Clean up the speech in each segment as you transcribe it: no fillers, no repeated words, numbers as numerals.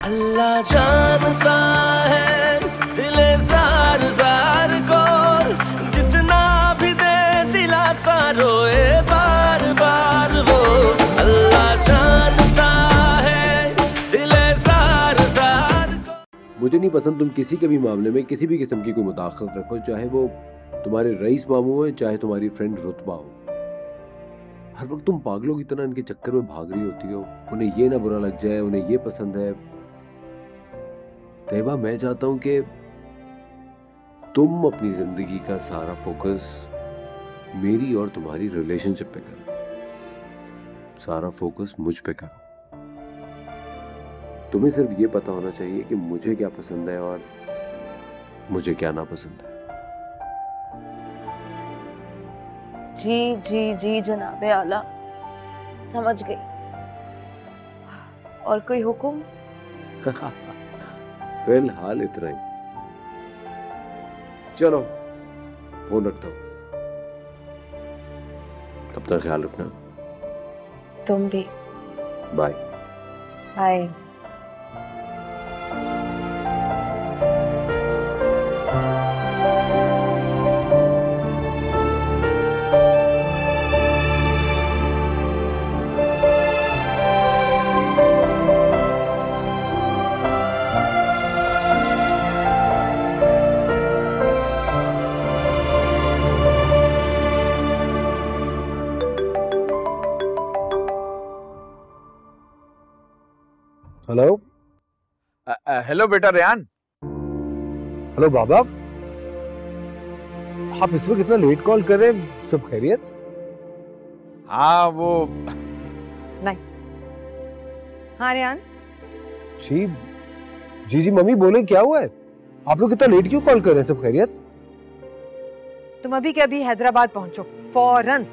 अल्लाह जानता है दिले जार जार को, जितना भी दे दिलासा रोए बार बार वो। अल्लाह जानता है दिले जार जार को। मुझे नहीं पसंद तुम किसी के भी मामले में किसी भी किस्म की कोई मुदाखलत रखो, चाहे वो तुम्हारे रईस मामू हो चाहे तुम्हारी फ्रेंड रुतबा हो। हर वक्त तुम पागलों की तरह इनके चक्कर में भाग रही होती हो, उन्हें ये ना बुरा लग जाए, उन्हें ये पसंद है। तैयबा, मैं चाहता हूं कि तुम अपनी जिंदगी का सारा फोकस मेरी और तुम्हारी रिलेशनशिप पे करो, सारा फोकस मुझ पे करो। तुम्हें सिर्फ ये पता होना चाहिए कि मुझे क्या पसंद है और मुझे क्या नापसंद है। जी जी जी जनाबे आला, समझ गई। और कोई हुक्म? फिलहाल इतना ही। चलो फोन रखता हूं, तब तक ख्याल रखना। तुम भी। Bye bye. हेलो। हेलो बेटा रेहान। हेलो बाबा, आप इस वक्त इतना लेट कॉल कर रहे हैं, सब खैरियत? हाँ वो नहीं। हाँ रेहान। जी जी जी मम्मी बोले, क्या हुआ है? आप लोग इतना लेट क्यों कॉल कर रहे हैं, सब खैरियत? तुम अभी के अभी हैदराबाद पहुंचो फौरन।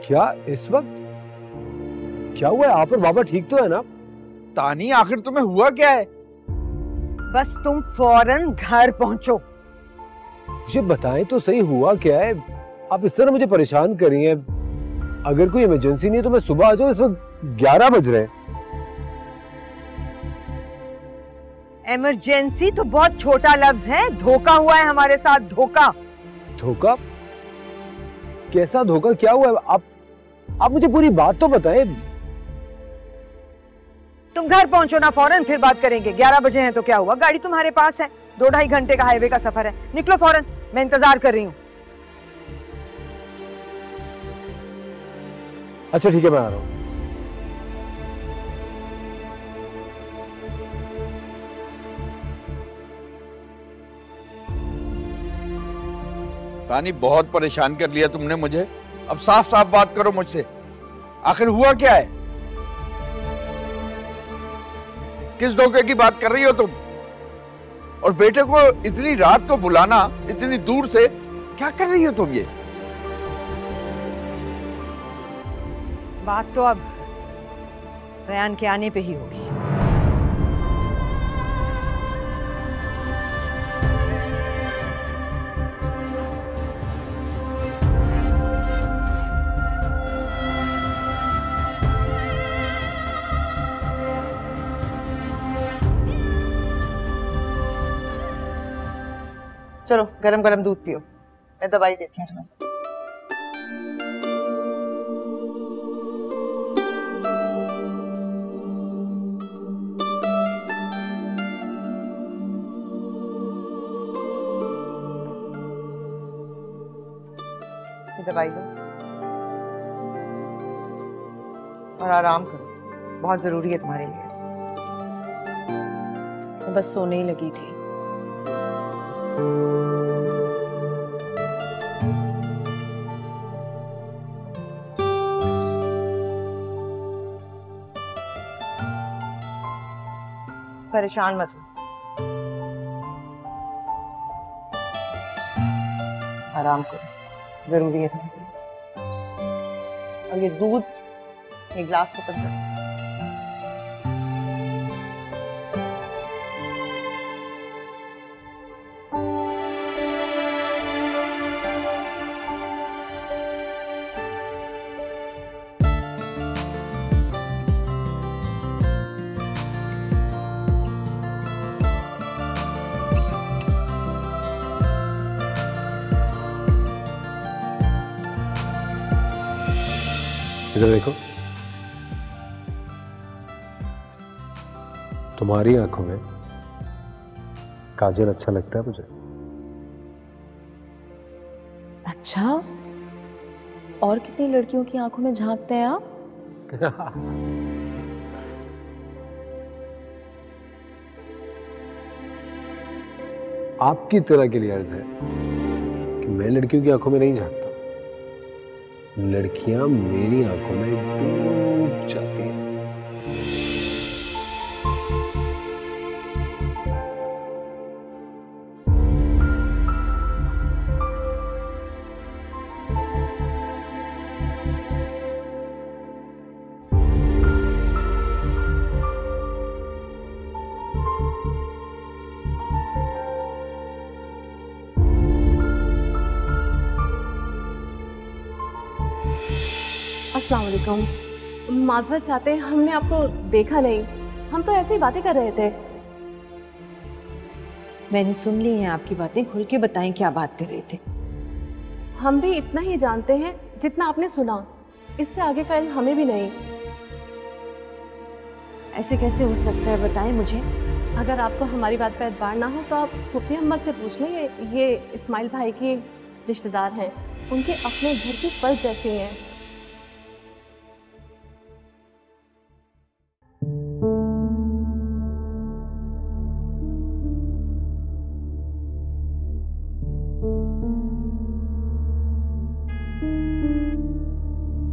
क्या इस वक्त? क्या हुआ है? आप और बाबा ठीक तो है ना? तानी, आखिर तुम्हें हुआ क्या है? बस तुम फौरन घर पहुंचो। मुझे बताएं तो सही, हुआ क्या है? आप इस तरह मुझे परेशान कर रही हैं। अगर कोई इमरजेंसी नहीं है तो मैं सुबह आ जाऊं, इस वक्त 11 बज रहे हैं। इमरजेंसी तो बहुत छोटा लफ्ज है। धोखा हुआ है हमारे साथ, धोखा। धोखा? कैसा धोखा? क्या हुआ है? आप मुझे पूरी बात तो बताएं। तुम घर पहुंचो ना फौरन, फिर बात करेंगे। 11 बजे हैं तो क्या हुआ, गाड़ी तुम्हारे पास है। 2-2.5 घंटे का हाईवे का सफर है। निकलो फौरन, मैं इंतजार कर रही हूँ। अच्छा ठीक है, मैं आ रहा हूँ। तानी, बहुत परेशान कर लिया तुमने मुझे। अब साफ साफ बात करो मुझसे, आखिर हुआ क्या है? किस धोखे की बात कर रही हो तुम? और बेटे को इतनी रात को बुलाना, इतनी दूर से, क्या कर रही हो तुम ये? बात तो अब रेहान के आने पे ही होगी। चलो गरम गरम दूध पियो, मैं दवाई देती हूँ तुम्हें। ये दवाई लो और आराम करो, बहुत जरूरी है तुम्हारे लिए। बस सोने ही लगी थी। परेशान मत हो, आराम करो, जरूरी है तुम्हारे लिए। और ये दूध एक गिलास खत्म कर। इधर देखो, तुम्हारी आंखों में काजल अच्छा लगता है मुझे। अच्छा, और कितनी लड़कियों की आंखों में झांकते हैं आप? आपकी तरह के लिए अर्ज है कि मैं लड़कियों की आंखों में नहीं झांकता, लड़कियां मेरी आंखों में डूब जाती हैं। अस्सलाम वालेकुम। माजरत चाहते हैं, हमने आपको देखा नहीं, हम तो ऐसे ही बातें कर रहे थे। मैंने सुन ली हैं आपकी बातें, खुल के बताएं क्या बात कर रहे थे। हम भी इतना ही जानते हैं जितना आपने सुना, इससे आगे का इल्म हमें भी नहीं। ऐसे कैसे हो सकता है, बताएं मुझे। अगर आपको हमारी बात पर एतबार ना हो तो आप फूफी अम्मा से पूछ लें, ये इस्माइल भाई की रिश्तेदार हैं, उनके अपने घर की फर्ज जैसी हैं।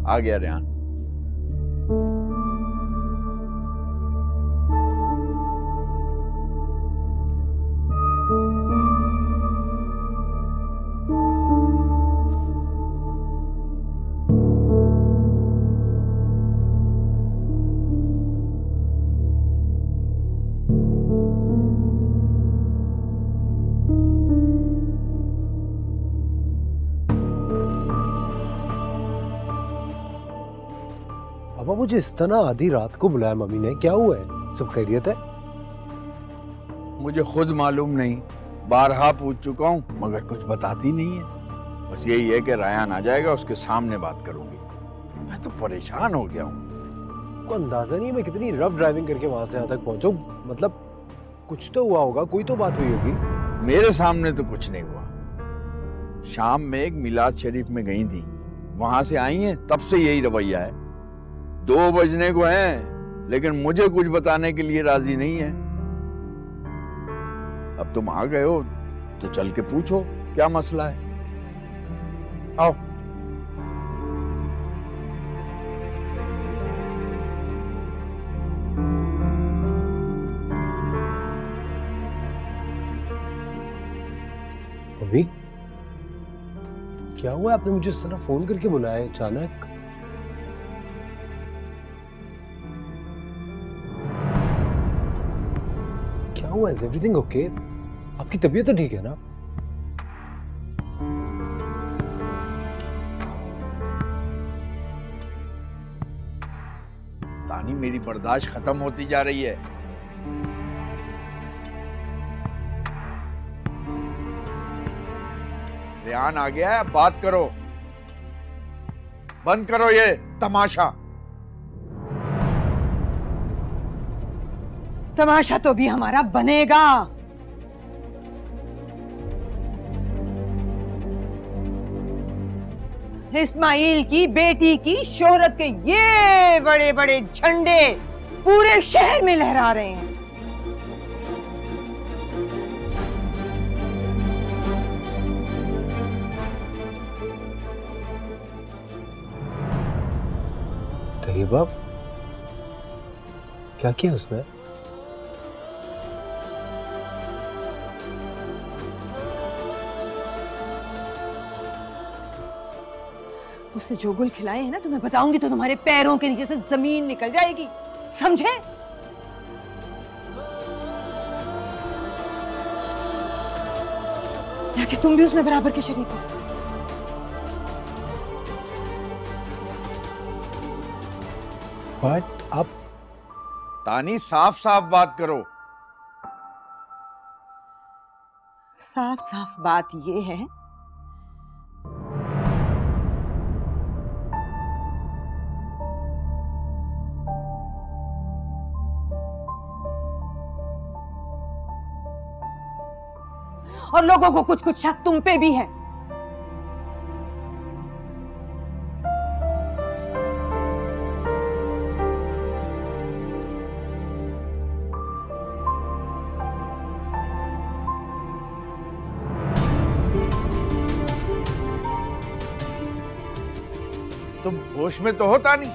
आ गया रेहान। पापा, मुझे इस तरह आधी रात को बुलाया मम्मी ने, क्या हुआ है? सब खैरियत है? मुझे खुद मालूम नहीं, बारहा पूछ चुका हूँ मगर कुछ बताती नहीं है। बस यही है कि रायान आ जाएगा, उसके सामने बात करूंगी। मैं तो परेशान हो गया हूँ। को अंदाजा नहीं मैं कितनी रफ ड्राइविंग करके वहां से यहाँ तक पहुंचा। मतलब कुछ तो हुआ होगा, कोई तो बात हुई होगी। मेरे सामने तो कुछ नहीं हुआ। शाम में एक मिलाद शरीफ में गई थी, वहां से आई हैं, तब से यही रवैया है। 2 बजने को हैं, लेकिन मुझे कुछ बताने के लिए राजी नहीं है। अब तुम आ गए हो तो चल के पूछो क्या मसला है। आओ। अभी क्या हुआ? आपने मुझे इस तरह फोन करके बुलाया अचानक? क्या हुआ? Is everything okay? आपकी तबीयत तो ठीक है ना? तानी, मेरी बर्दाश्त खत्म होती जा रही है। रेहान आ गया है, बात करो। बंद करो ये तमाशा। तमाशा तो भी हमारा बनेगा। इस्माइल की बेटी की शोहरत के ये बड़े बड़े झंडे पूरे शहर में लहरा रहे हैं। तैयबा, क्या किया उसने? उसने जो गुल खिलाए हैं ना, तुम्हें बताऊंगी तो तुम्हारे पैरों के नीचे से जमीन निकल जाएगी, समझे? या कि तुम भी उसमें बराबर के शरीक हो? बट आप तानी, साफ साफ बात करो। साफ साफ बात ये है और लोगों को कुछ कुछ शक तुम पे भी है। तुम होश में तो होता नहीं।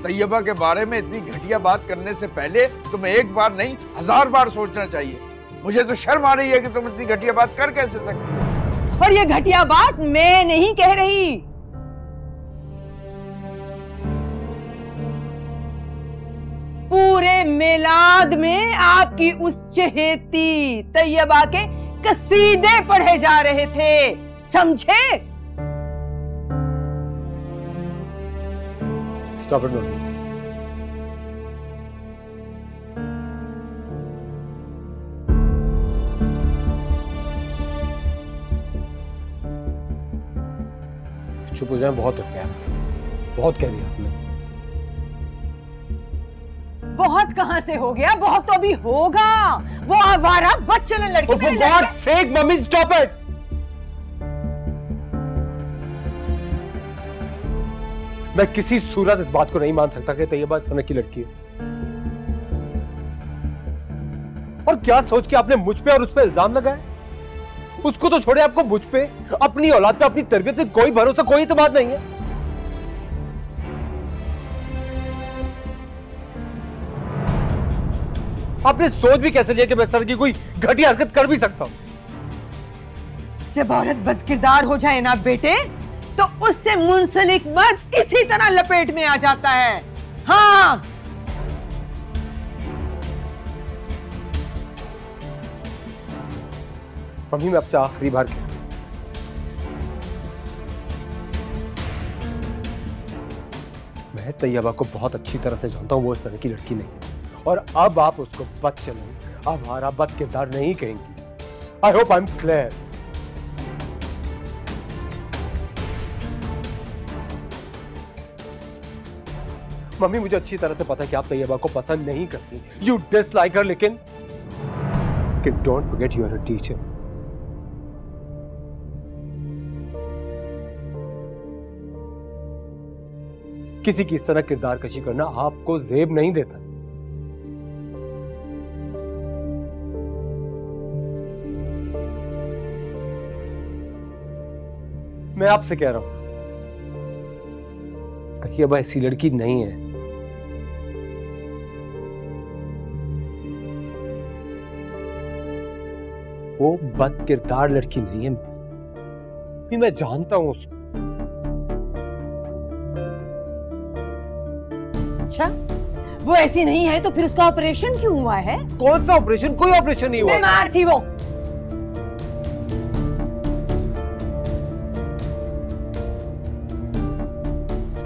तैयबा के बारे में इतनी घटिया बात करने से पहले तुम्हें एक बार नहीं 1000 बार सोचना चाहिए। मुझे तो शर्म आ रही है कि तुम इतनी घटिया बात कर कैसे सकती हो। और ये घटिया बात मैं नहीं कह रही, पूरे मिलाद में आपकी उस चहेती तैयबा के कसीदे पढ़े जा रहे थे, समझे? Stop it, mummy. चुप हो जाए, बहुत हो गया, बहुत कह दिया आपने। बहुत कहां से हो गया, बहुत तो अभी होगा। वो आवारा बदचलन लड़की। For God's sake, mummy, stop it! मैं किसी सूरत इस बात को नहीं मान सकता कि तैयबा सनक की लड़की है। और क्या सोच के आपने मुझ पे और उस पे इल्जाम लगाया? उसको तो छोड़े, आपको मुझ पे, अपनी औलाद पे, अपनी तरबियत पे कोई भरोसा, कोई एतमाद नहीं है। आपने सोच भी कैसे लिया कि मैं इस तरह की कोई घटिया हरकत कर भी सकता हूं? जब औरत बदकिरदार हो जाए ना बेटे, तो उससे मुंसलिक मर्द इसी तरह लपेट में आ जाता है। हाँ, मम्मी, मैं आपसे आखिरी बार कहता हूं, मैं तैयबा को बहुत अच्छी तरह से जानता हूं, वो इस तरह की लड़की नहीं। और अब आप उसको बदचलन, आवारा, बदकिरदार नहीं कहेंगी। I hope I am clear. Mummy, मुझे अच्छी तरह से पता है कि आप तैयबा को पसंद नहीं करती, यू डिसलाइक हर, लेकिन don't forget you are a teacher. किसी की इस तरह किरदार कशी करना आपको जेब नहीं देता। मैं आपसे कह रहा हूं, तैयबा ऐसी लड़की नहीं है। वो बद किरदार लड़की नहीं है। मैं जानता हूं उसको। अच्छा, वो ऐसी नहीं है तो फिर उसका ऑपरेशन क्यों हुआ है? कौन सा ऑपरेशन? कोई ऑपरेशन नहीं हुआ। बीमार थी वो।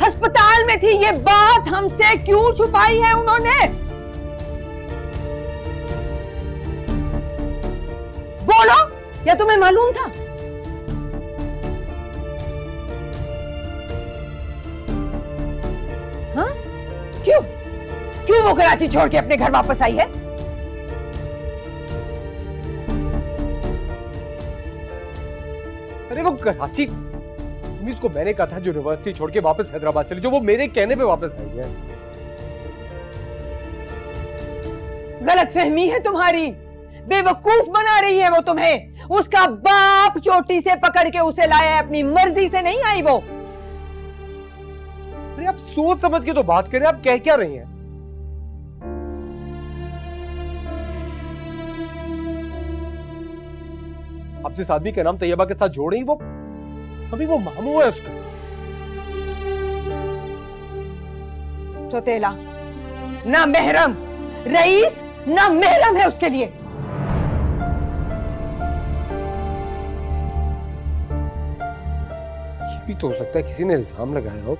अस्पताल में थी। ये बात हमसे क्यों छुपाई है उन्होंने? बोलो, या तुम्हें मालूम था? हाँ? क्यों क्यों वो कराची छोड़ के अपने घर वापस आई है? अरे वो कराची, उसको मैंने कहा था जो यूनिवर्सिटी छोड़ के वापस हैदराबाद चली, जो वो मेरे कहने पे वापस आई है। गलतफहमी है तुम्हारी, बेवकूफ बना रही है वो तुम्हें। उसका बाप चोटी से पकड़ के उसे लाया है, अपनी मर्जी से नहीं आई वो। अरे आप सोच समझ के तो बात करें, आप कह क्या रही हैं? आप जिस आदमी का नाम तैयबा के साथ जोड़ रही, वो अभी वो मामू है उसका। सौतेला, ना महरम, रईस ना महरम है उसके लिए। ये भी तो हो सकता है किसी ने इल्जाम लगाया हो।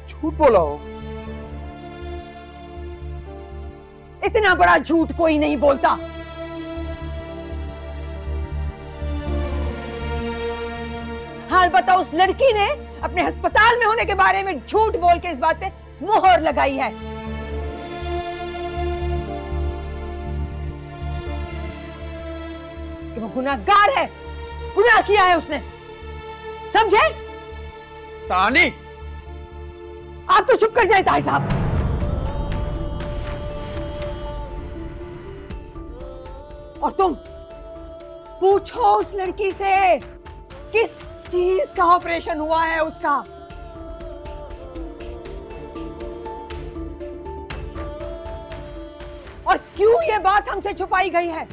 झूठ बोला हो। इतना बड़ा झूठ कोई नहीं बोलता। अलबत्ता उस लड़की ने अपने अस्पताल में होने के बारे में झूठ बोल के इस बात पे मुहर लगाई है। कि वो गुनाहगार है, गुनाह किया है उसने, समझे? तानी, आप तो चुप कर जाए ताहिर साहब। और तुम पूछो उस लड़की से किस चीज का ऑपरेशन हुआ है उसका। और क्यों ये बात हमसे छुपाई गई है?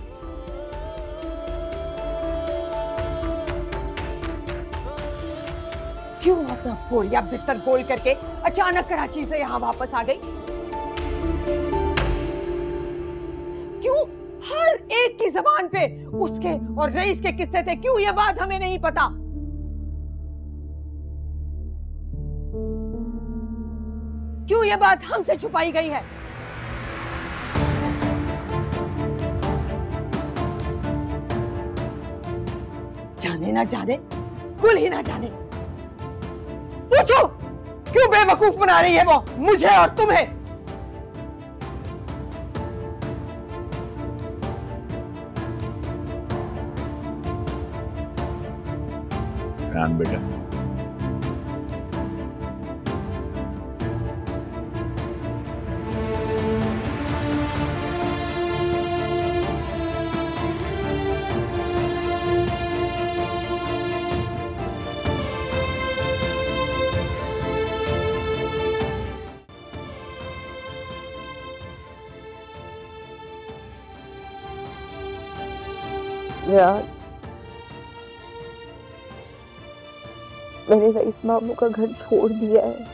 क्यों अपना बोरिया बिस्तर गोल करके अचानक कराची से यहां वापस आ गई? क्यों हर एक की जबान पे उसके और रईस के किस्से थे? क्यों ये बात हमें नहीं पता? क्यों ये बात हमसे छुपाई गई है? जाने ना जाने, कुल ही ना जाने, पूछो क्यों बेवकूफ बना रही है वो मुझे और तुम्हें? बेटा, मैंने रईस मामू का घर छोड़ दिया है,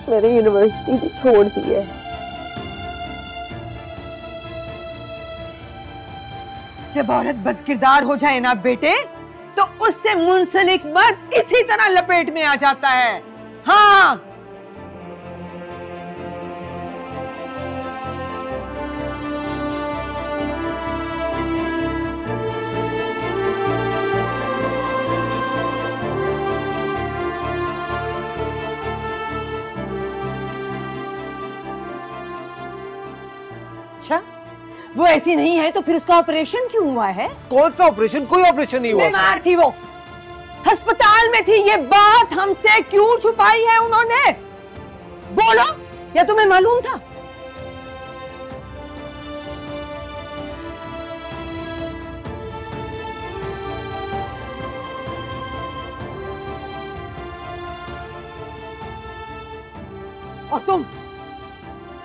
मैंने यूनिवर्सिटी भी छोड़ दी है। जब औरत बदकिरदार हो जाए ना बेटे, तो उससे मुंसलिक मर्द इसी तरह लपेट में आ जाता है। हाँ, वो ऐसी नहीं है तो फिर उसका ऑपरेशन क्यों हुआ है? कौन सा ऑपरेशन? कोई ऑपरेशन नहीं हुआ। बीमार थी वो, अस्पताल में थी। ये बात हमसे क्यों छुपाई है उन्होंने? बोलो, या तुम्हें मालूम था? और तुम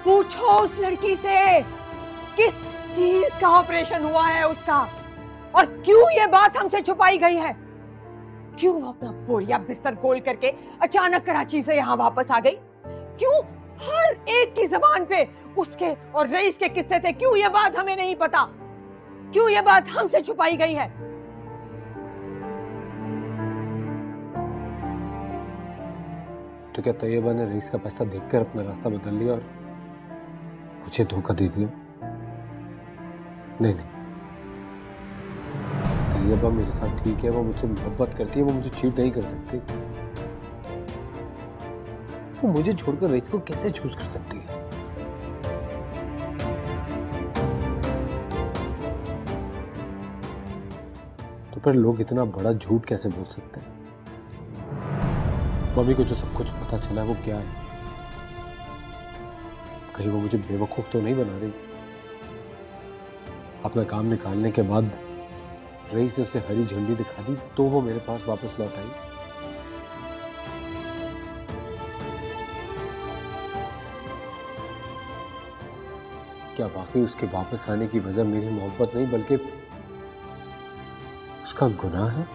पूछो उस लड़की से किस चीज का ऑपरेशन हुआ है उसका, और क्यों ये बात हमसे छुपाई गई है? क्यों वो अपना बोरिया बिस्तर गोल करके अचानक कराची से यहां वापस आ गई? क्यों हर एक की जबान पे उसके और रईस के किस्से थे? क्यों ये बात हमें नहीं पता? क्यों ये बात हमसे छुपाई गई है? तो क्या तैयबा ने रईस का पैसा देखकर अपना रास्ता बदल लिया और मुझे धोखा दे दिया? नहीं नहीं, तैयबा मेरे साथ ठीक है, वो मुझसे मोहब्बत करती है, वो मुझे चीट नहीं कर सकती। वो मुझे छोड़कर रईस को कैसे चूज कर सकती है? तो फिर लोग इतना बड़ा झूठ कैसे बोल सकते हैं? मम्मी को जो सब कुछ पता चला वो क्या है? कहीं वो मुझे बेवकूफ तो नहीं बना रही? अपना काम निकालने के बाद रईस ने उसे हरी झंडी दिखा दी तो वो मेरे पास वापस लौट आई। क्या वाकई उसके वापस आने की वजह मेरी मोहब्बत नहीं बल्कि उसका गुनाह है?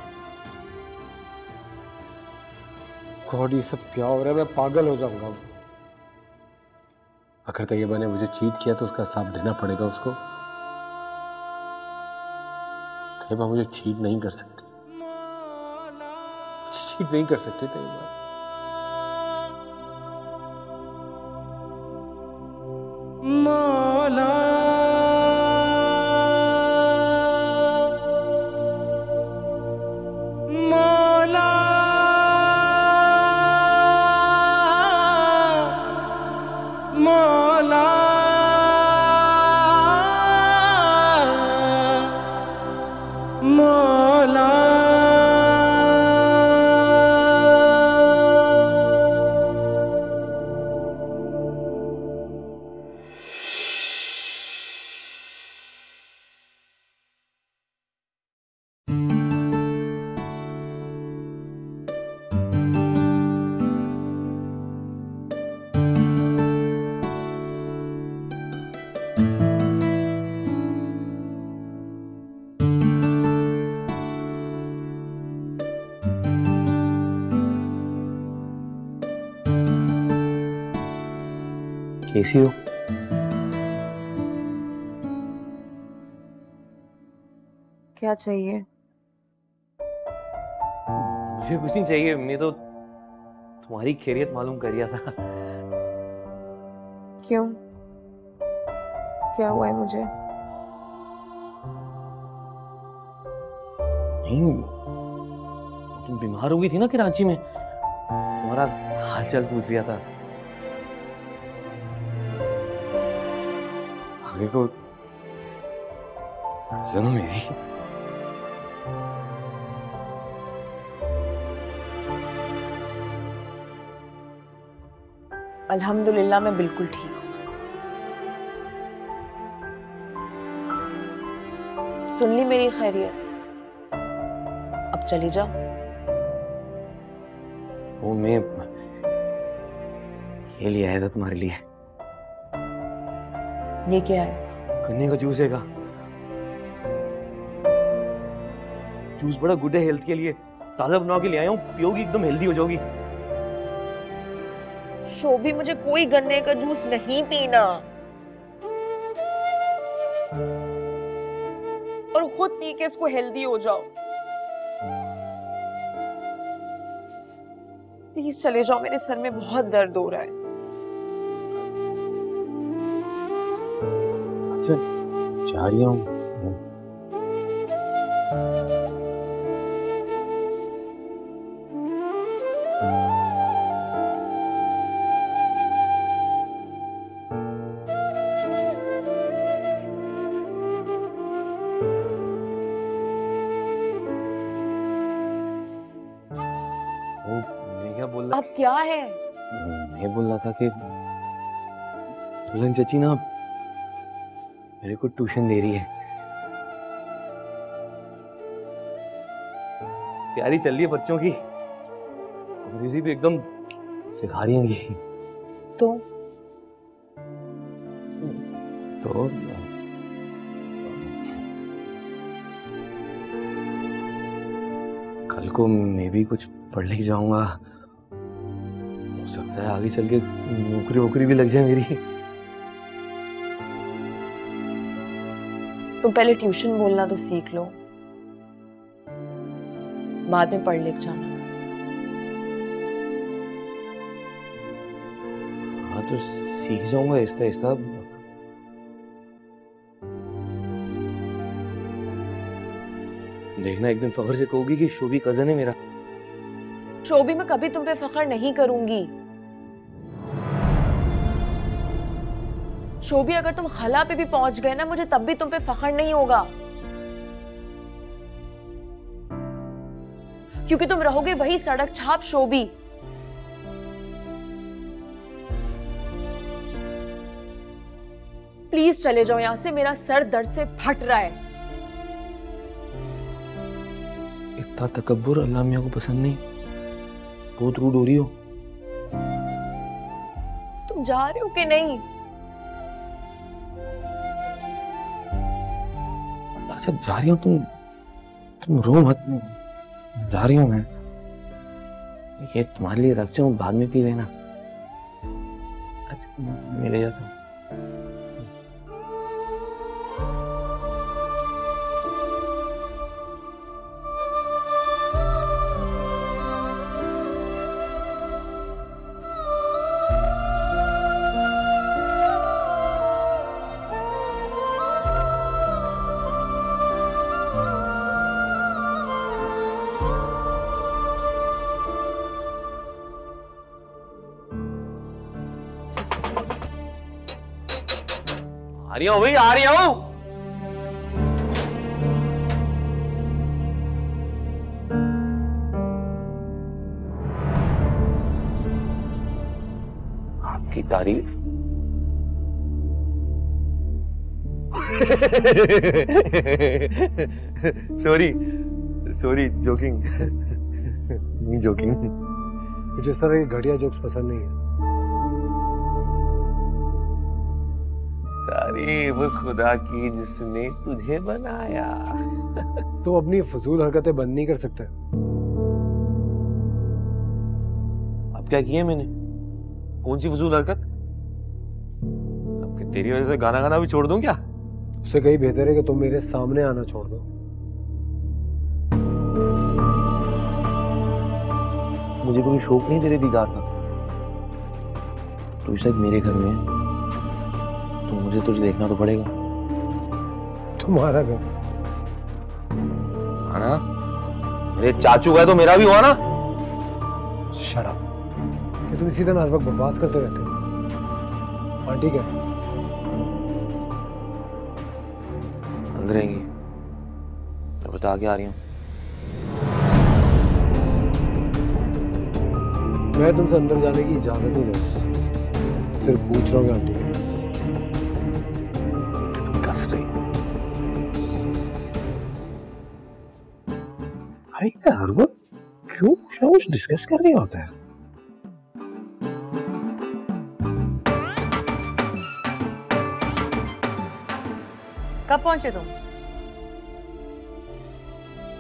गॉड, ये सब क्या हो रहा है? मैं पागल हो जाऊंगा। अगर तैयबा ने मुझे चीट किया तो उसका हिसाब देना पड़ेगा उसको। तैयबा मुझे चीट नहीं कर सकती, मुझे चीट नहीं कर सकती तैयबा। मौला मौला। कैसी हो? क्या चाहिए? मुझे कुछ नहीं चाहिए, मैं तो तुम्हारी खैरियत मालूम कर रहा था। क्यों? क्या हुआ है मुझे? नहीं, तुम बीमार हो गई थी ना कराची में, तुम्हारा हालचाल पूछ रहा था। आगे को सुनो मेरी, अल्हम्दुलिल्लाह मैं बिल्कुल ठीक हूँ। सुन ली मेरी खैरियत, अब चली जाओ। वो मैं ये ले आया था तुम्हारे लिए। ये क्या है? गन्ने का जूस है का। जूस बड़ा गुड है हेल्थ के लिए, ताजा बना के ले आया हूँ, पियोगी एकदम हेल्दी हो जाओगी। शोभी मुझे कोई गन्ने का जूस नहीं पीना, और खुद पी के इसको हेल्दी हो जाओ। प्लीज चले जाओ, मेरे सर में बहुत दर्द हो रहा है। अच्छा जा रही हूँ। अब क्या है? मैं बोल रहा था कि दुल्हन चची ना मेरे को ट्यूशन दे रही है। तैयारी चल रही है बच्चों की, अंग्रेजी भी एकदम सिखा रही हैं। तो कल को मैं भी कुछ पढ़ लिख जाऊंगा, हो सकता है आगे चल के नौकरी वोकरी भी लग जाए मेरी। तुम पहले ट्यूशन बोलना तो सीख लो, बाद में पढ़ लिख जाना। हाँ तो सीख जाऊंगा आहिस्ता आहिस्ता। देखना एक दिन फखर से कहोगी कि शोभी कजन है मेरा। शोभी मैं कभी तुम पे फख्र नहीं करूंगी। शोभी अगर तुम खला पे भी पहुंच गए ना, मुझे तब भी तुम पे फख्र नहीं होगा, क्योंकि तुम रहोगे वही सड़क छाप शोभी। प्लीज चले जाओ यहां से, मेरा सर दर्द से फट रहा है। इतना तकब्बुर अल्लाह मियां को पसंद नहीं, बहुत रूड हो रही हो। तुम जा रहे हो कि नहीं? अच्छा जा रही हूँ, तुम रो मत, जा रही हूँ मैं। ये तुम्हारे लिए रख जाऊँ, बाद में पी लेना। अच्छा मैं ले जाता हूँ। आ रही हूँ भाई, आ रही हूँ। की तारीफ। Sorry joking. नहीं जोकिंग। मुझे इस तरह की घटिया जोक्स पसंद नहीं है। तारीफ उस खुदा की जिसने तुझे बनाया। तो अपनी फजूल हरकतें बंद नहीं कर सकते? अब क्या किया मैंने? कौन सी फजूल हरकत? अब तेरी वजह से गाना गाना भी छोड़ दूं क्या? उससे कहीं बेहतर है कि तुम मेरे सामने आना छोड़ दो। मुझे कोई शौक नहीं तेरे दीदार का। तू शायद मेरे घर में है, तो मुझे तुझे देखना तो पड़ेगा। तुम्हारा घर? आना मेरे चाचू का तो मेरा भी हुआ ना। Shut up. कि तुम इसी तरह हर वक्त बकवास करते रहते हो। हाँ ठीक है, अंदर रहेंगी तो बता के आ रही हूँ। मैं तुमसे अंदर जाने की इजाजत नहीं देता, सिर्फ पूछ रहा हूँ आंटी। Disgusting. भाई हर वक्त क्यों कुछ डिस्कस कर रही होता है? कब पहुंचे तुम?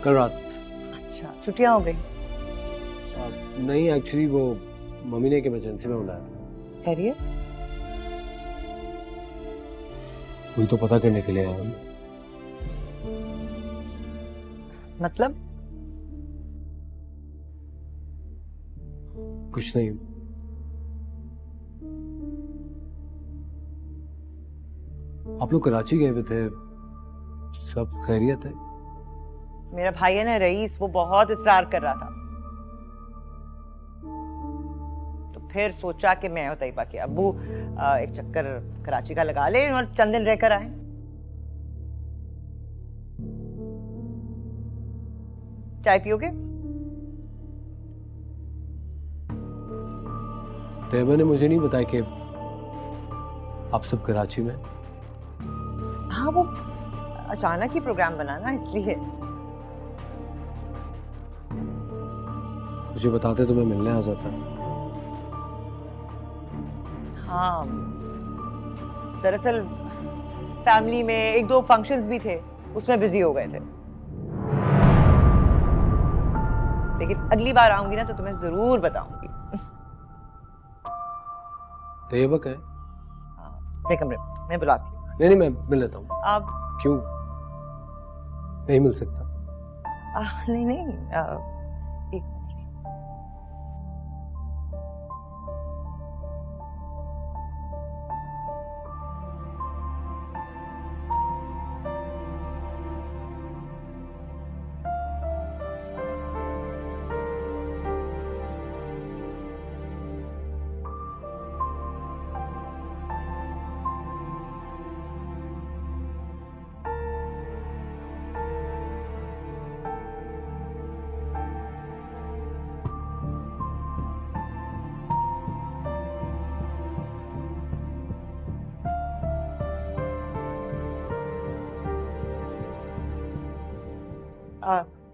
कल रात। अच्छा, छुट्टियां हो गई? नहीं, एक्चुअली वो मम्मी ने एक इमरजेंसी में बुलाया था। खैरियत? कोई तो पता करने के लिए आया हूँ। मतलब? कुछ नहीं। आप लोग कराची गए हुए थे, सब खैरियत है? मेरा भाई है ना रईस, वो बहुत इस्रार कर रहा था, तो फिर सोचा कि मैं और तैयबा के अब्बू एक चक्कर कराची का लगा ले और चंद दिन रहकर आए। चाय पियोगे? तैयबा ने मुझे नहीं बताया कि आप सब कराची में। हाँ, वो अचानक ही प्रोग्राम बना ना, इसलिए। मुझे बताते तो मैं मिलने आ जाता। हाँ, दरअसल फैमिली में एक दो फंक्शंस भी थे, उसमें बिजी हो गए थे। लेकिन अगली बार आऊंगी ना तो तुम्हें जरूर बताऊंगी। तैयबा का है? मेरे कमरे में, मैं बुलाती हूँ। नहीं, मैं मिल लेता हूँ। आप? क्यों नहीं मिल सकता? नहीं, एक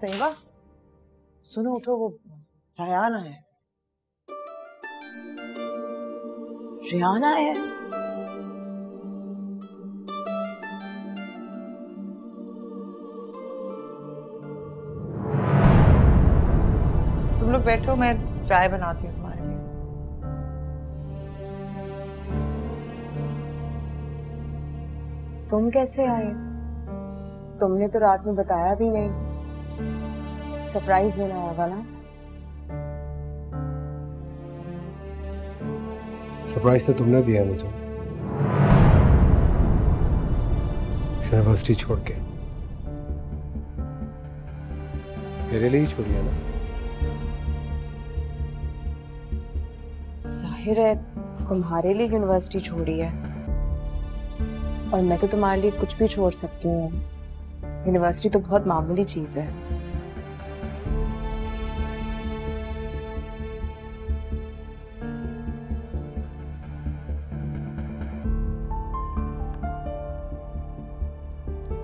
तैयबा, सुनो, उठो, वो रेहान आया है। रेहान आया है? तुम लोग बैठो, मैं चाय बनाती हूँ तुम्हारे लिए। तुम कैसे आए? तुमने तो रात में बताया भी नहीं। सरप्राइज देना होगा ना? सरप्राइज तो तुमने दिया मुझे, यूनिवर्सिटी छोड़ के। मेरे लिए ही छोड़िए ना। जाहिर है तुम्हारे लिए यूनिवर्सिटी छोड़ी है, और मैं तो तुम्हारे लिए कुछ भी छोड़ सकती हूँ। यूनिवर्सिटी तो बहुत मामूली चीज है।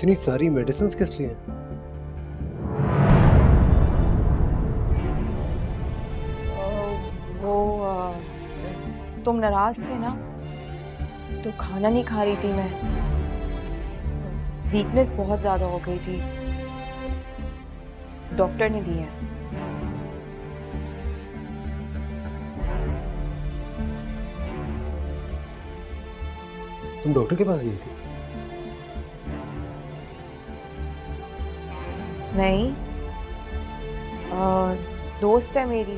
इतनी सारी मेडिसिन किस लिए? तुम नाराज थे ना, तो खाना नहीं खा रही थी मैं। वीकनेस बहुत ज्यादा हो गई थी, डॉक्टर ने दी है। तुम डॉक्टर के पास गई थी? नहीं, दोस्त है मेरी,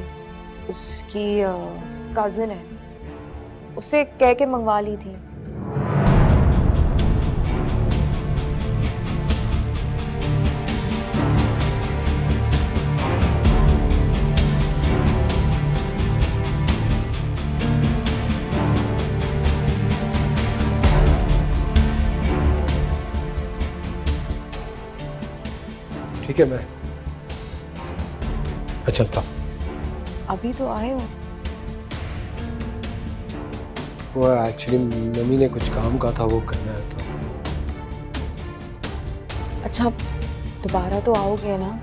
उसकी कजिन है, उससे कह के मंगवा ली थी। ठीक है, मैं चलता। अभी तो आए हो? वो एक्चुअली मम्मी ने कुछ काम का था, वो करना है तो। अच्छा, दोबारा तो आओगे ना?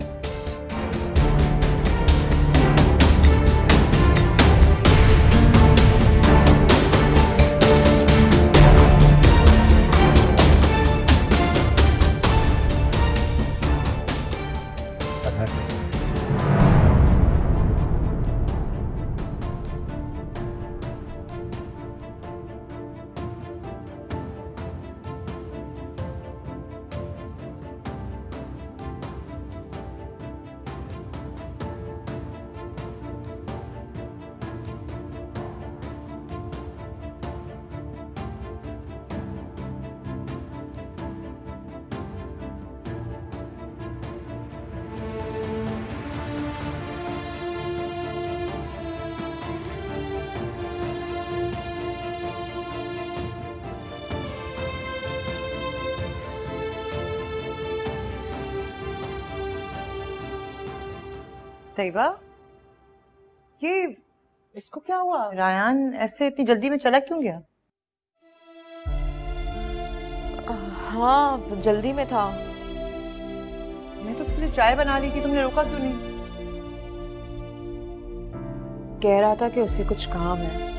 तैयबा, ये इसको क्या हुआ? रायान ऐसे इतनी जल्दी में चला क्यों गया? हाँ, जल्दी में था। मैं तो उसके लिए चाय बना ली थी, तुमने रोका क्यों नहीं? कह रहा था कि उसे कुछ काम है।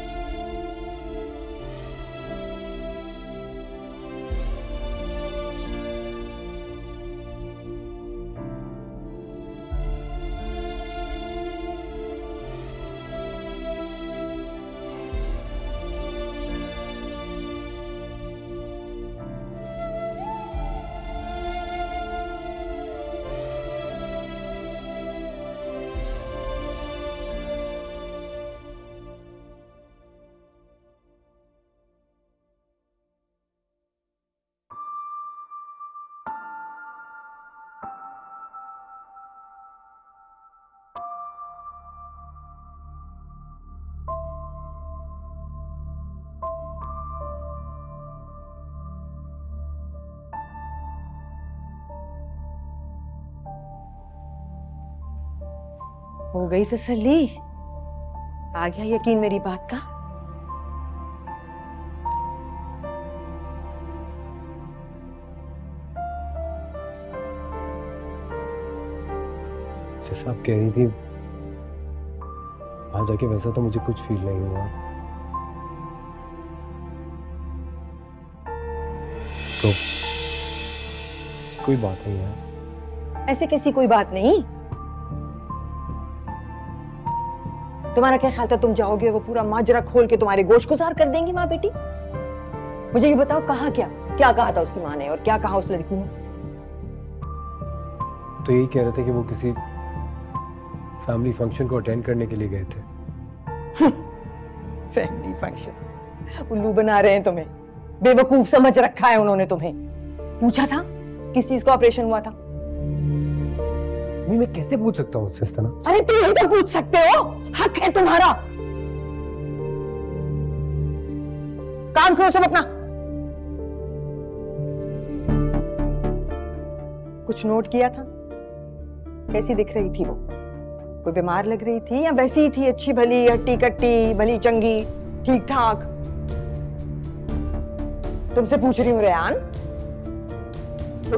हो गई तसल्ली? आ गया यकीन मेरी बात का? जैसा आप कह रही थी, वहां जाके वैसा तो मुझे कुछ फील नहीं हुआ। तो कोई बात नहीं है। ऐसे कैसी कोई बात नहीं? तुम्हारा क्या ख्याल था तुम जाओगे, वो पूरा माजरा खोल के तुम्हारे गोश गुजार कर देंगी माँ बेटी? मुझे ये बताओ, कहा क्या क्या कहा था उसकी माँ ने और क्या कहा उस लड़की ने? तो यही कह रहे थे कि वो किसी फैमिली फंक्शन को अटेंड करने के लिए गए थे। Family function? उल्लू बना रहे हैं तुम्हें, बेवकूफ समझ रखा है उन्होंने तुम्हें। पूछा था किस चीज का ऑपरेशन हुआ था? मैं कैसे पूछ सकता हूँ उससे इस तरह? अरे तुम ही तो पूछ सकते हो, हक है तुम्हारा। काम करो सब अपना। कुछ नोट किया था? कैसी दिख रही थी वो? कोई बीमार लग रही थी या वैसी ही थी, अच्छी भली, हट्टी कट्टी, भली चंगी, ठीक ठाक? तुमसे पूछ रही हूँ रेयान,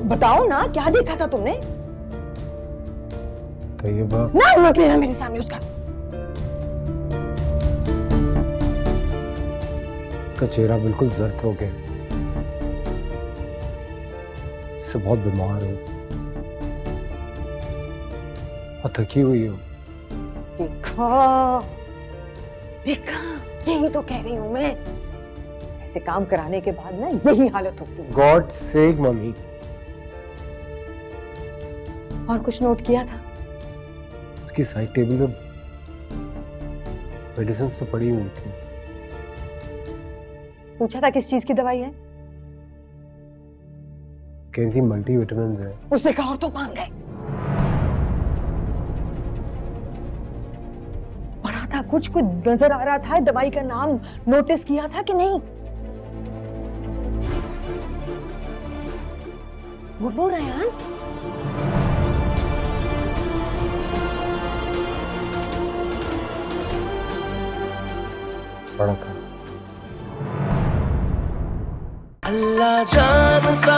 बताओ ना, क्या देखा था तुमने? तैयबा, नाम मत लेना मेरे सामने उसका। उसका चेहरा बिल्कुल जर्द हो गया, इससे बहुत बीमार हो और थकी हुई हो। देखा देखा, यही तो कह रही हूं मैं, ऐसे काम कराने के बाद ना यही हालत होती है। God sake mummy. और कुछ नोट किया था? उसकी साइड टेबल में मेडिसिन तो पड़ी हुई थी। पूछा था किस चीज की दवाई है? कह रही मल्टीविटामिन है। उसने कहा और तो मान गए। पढ़ा था कुछ नजर आ रहा था, दवाई का नाम नोटिस किया था कि नहीं? बोलो रेहान। पढ़ा था। अल्लाह जानता